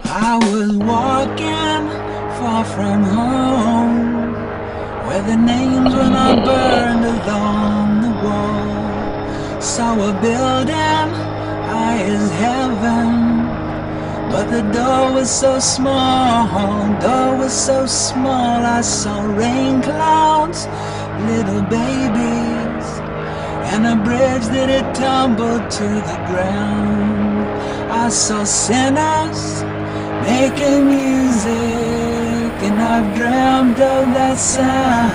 I was walking far from home, where the names were not burned along the wall. Saw a building high as heaven, but the door was so small, I saw rain clouds, little babies, and a bridge that had tumbled to the ground. I saw sinners making music, and I've dreamt of that sound,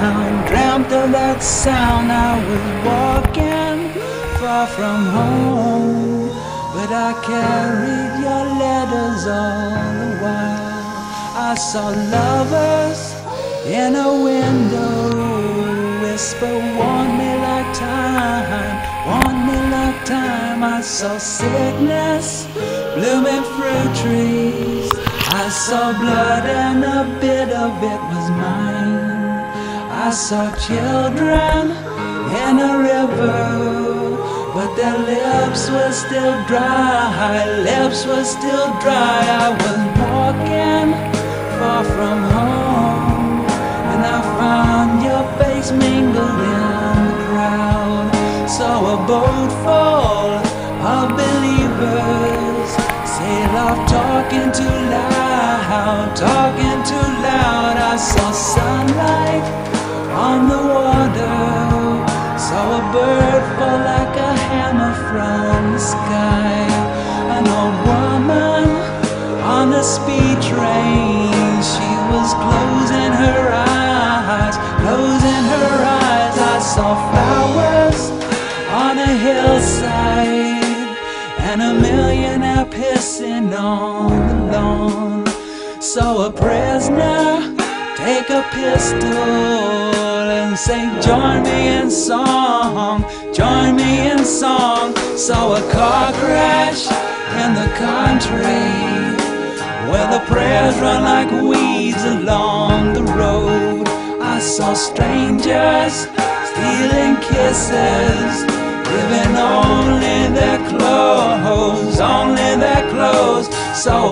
I was walking far from home, but I carried your letters all the while. I saw lovers in a window whisper, want me like time, want me like time. I saw sickness blooming fruit trees, I saw blood and a bit of it was mine. I saw children in a river, but their lips were still dry, I was walking far from home, and I found your face mingled in the crowd. Saw a boat full of believers sail off talking too loud, I saw sunlight on the water, saw a bird fall like a hammer from the sky. An old woman on the speed train, she was closing her eyes, I saw flowers on a hillside, and a millionaire pissing on the lawn. Saw a prisoner take a pistol and say, join me in song, join me in song. Saw a car crash in the country, where the prayers run like weeds along the road. I saw strangers stealing kisses, giving only their clothes, Saw